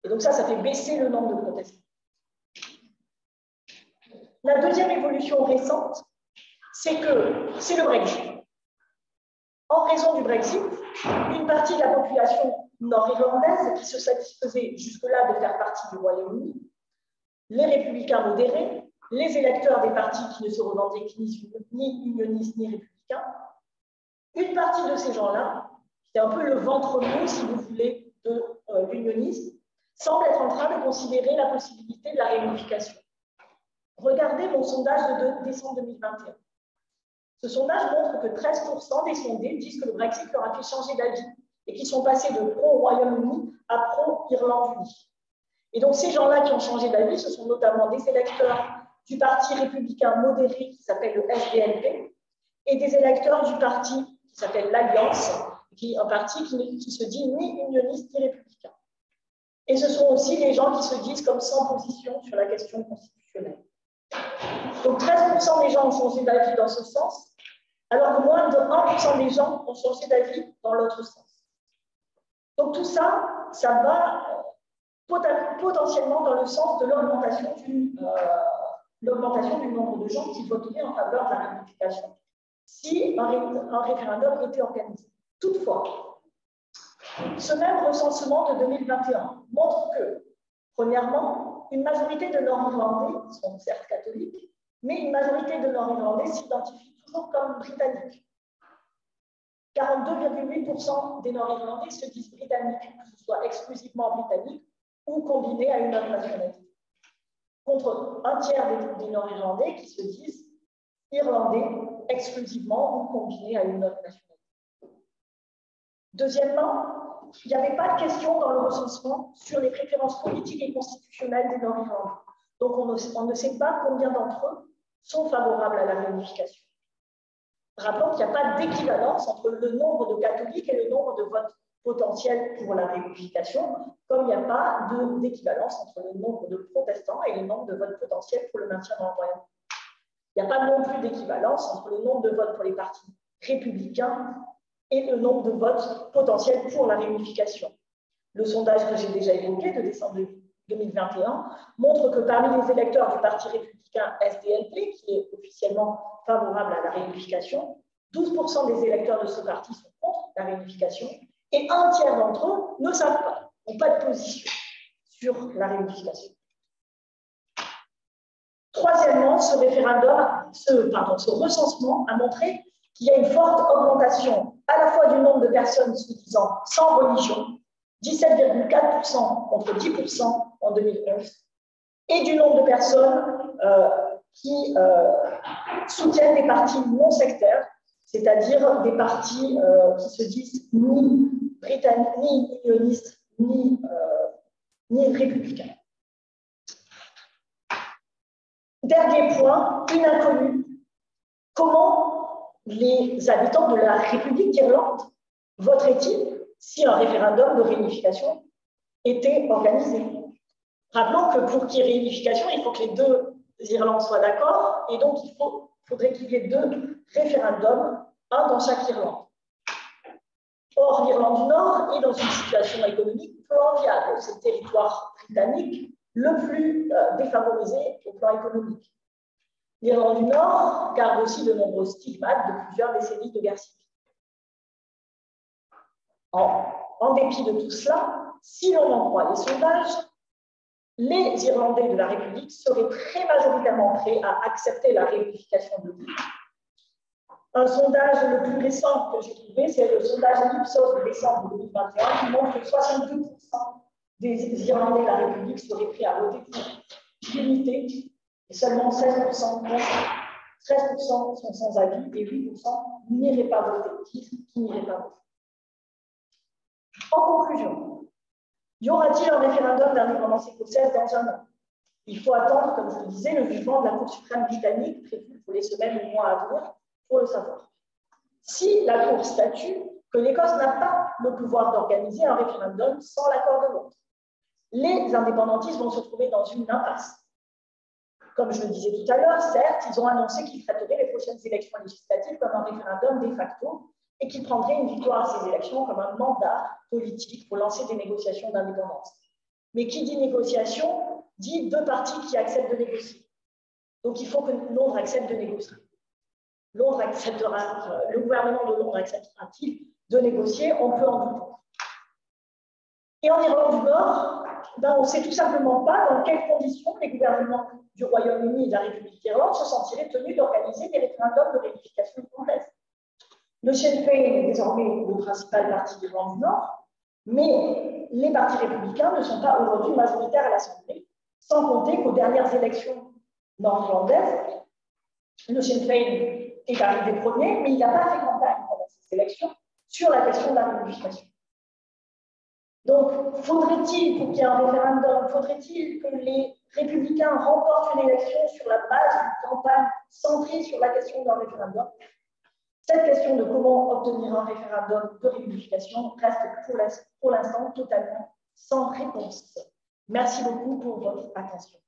Et donc ça fait baisser le nombre de protestants. La deuxième évolution récente, c'est le Brexit. En raison du Brexit, une partie de la population nord-irlandaise qui se satisfaisait jusque-là de faire partie du Royaume-Uni, les républicains modérés, les électeurs des partis qui ne se revendiquent ni unionistes ni républicains, une partie de ces gens-là, c'est un peu le ventre mou, si vous voulez, de l'unionisme, semble être en train de considérer la possibilité de la réunification. Regardez mon sondage de décembre 2021. Ce sondage montre que 13% des sondés disent que le Brexit leur a fait changer d'avis et qu'ils sont passés de pro-Royaume-Uni à pro-Irlande unie. Et donc, ces gens-là qui ont changé d'avis, ce sont notamment des électeurs du parti républicain modéré qui s'appelle le SDLP et des électeurs du parti qui s'appelle l'Alliance, qui est un parti qui se dit ni unioniste ni républicain. Et ce sont aussi les gens qui se disent comme sans position sur la question constitutionnelle. Donc 13% des gens ont changé d'avis dans ce sens, alors que moins de 1% des gens ont changé d'avis dans l'autre sens. Donc tout ça, ça va potentiellement dans le sens de l'augmentation du nombre de gens qui voteraient en faveur de la réunification si un référendum était organisé. Toutefois, ce même recensement de 2021 montre que, premièrement, une majorité de Nord-Irlandais sont certes catholiques, mais une majorité de Nord-Irlandais s'identifient toujours comme britanniques. 42,8% des Nord-Irlandais se disent britanniques, que ce soit exclusivement britanniques ou combinés à une autre nationalité. Contre un tiers des Nord-Irlandais qui se disent irlandais exclusivement ou combinés à une autre nationalité. Deuxièmement, il n'y avait pas de question dans le recensement sur les préférences politiques et constitutionnelles des Nord-Irlandais. Donc, on ne sait pas combien d'entre eux sont favorables à la réunification. Rappelons qu'il n'y a pas d'équivalence entre le nombre de catholiques et le nombre de votes potentiels pour la réunification, comme il n'y a pas d'équivalence entre le nombre de protestants et le nombre de votes potentiels pour le maintien dans le Royaume. Il n'y a pas non plus d'équivalence entre le nombre de votes pour les partis républicains et le nombre de votes potentiels pour la réunification. Le sondage que j'ai déjà évoqué de décembre 2021 montre que parmi les électeurs du parti républicain SDLP, qui est officiellement favorable à la réunification, 12% des électeurs de ce parti sont contre la réunification et un tiers d'entre eux ne savent pas, n'ont pas de position sur la réunification. Troisièmement, ce recensement a montré qu'il y a une forte augmentation à la fois du nombre de personnes se disant sans religion, 17,4% contre 10% en 2011, et du nombre de personnes qui soutiennent des partis non sectaires, c'est-à-dire des partis qui se disent ni britanniques, ni unionistes, ni républicains. Dernier point, une inconnue. Comment les habitants de la République d'Irlande voteraient-ils si un référendum de réunification était organisé? Rappelons que pour qu'il y ait réunification, il faut que les deux Irlandes soient d'accord, et donc il faudrait qu'il y ait deux référendums, un dans chaque Irlande. Or, l'Irlande du Nord est dans une situation économique peu enviable. C'est le territoire britannique le plus défavorisé au plan économique. L'Irlande du Nord garde aussi de nombreux stigmates de plusieurs décennies de guerre civile. En dépit de tout cela, si l'on en croit les sondages, les Irlandais de la République seraient très majoritairement prêts à accepter la réunification de l'île. Un sondage le plus récent que j'ai trouvé, c'est le sondage Ipsos de décembre 2021 qui montre que 62% des Irlandais de la République seraient prêts à voter pour l'unité et seulement 16% sont sans avis et 8% n'iraient pas voter, qui n'iraient pas voter. En conclusion, y aura-t-il un référendum d'indépendance écossaise dans un an? Il faut attendre, comme je le disais, le jugement de la Cour suprême britannique prévu pour les semaines ou mois à venir pour le savoir. Si la Cour statue que l'Écosse n'a pas le pouvoir d'organiser un référendum sans l'accord de Londres, les indépendantistes vont se trouver dans une impasse. Comme je le disais tout à l'heure, certes, ils ont annoncé qu'ils traiteraient les prochaines élections législatives comme un référendum de facto et qu'ils prendraient une victoire à ces élections comme un mandat politique pour lancer des négociations d'indépendance. Mais qui dit négociation dit deux parties qui acceptent de négocier. Donc il faut que Londres accepte de négocier. Londres acceptera, le gouvernement de Londres acceptera-t-il de négocier? On peut en douter. Et en Irlande du Nord, on ne sait tout simplement pas dans quelles conditions les gouvernements du Royaume-Uni et de la République d'Irlande se sentiraient tenus d'organiser des référendums de réunification irlandaise. Le Sinn Féin est désormais le principal parti d'Irlande du Nord, mais les partis républicains ne sont pas aujourd'hui majoritaires à l'Assemblée, sans compter qu'aux dernières élections nord-irlandaises, le Sinn Féin est arrivé premier, mais il n'a pas fait campagne pendant ces élections sur la question de la réunification. Donc, faudrait-il, pour qu'il y ait un référendum, faudrait-il que les républicain remporte une élection sur la base d'une campagne centrée sur la question d'un référendum, cette question de comment obtenir un référendum de réunification reste pour l'instant totalement sans réponse. Merci beaucoup pour votre attention.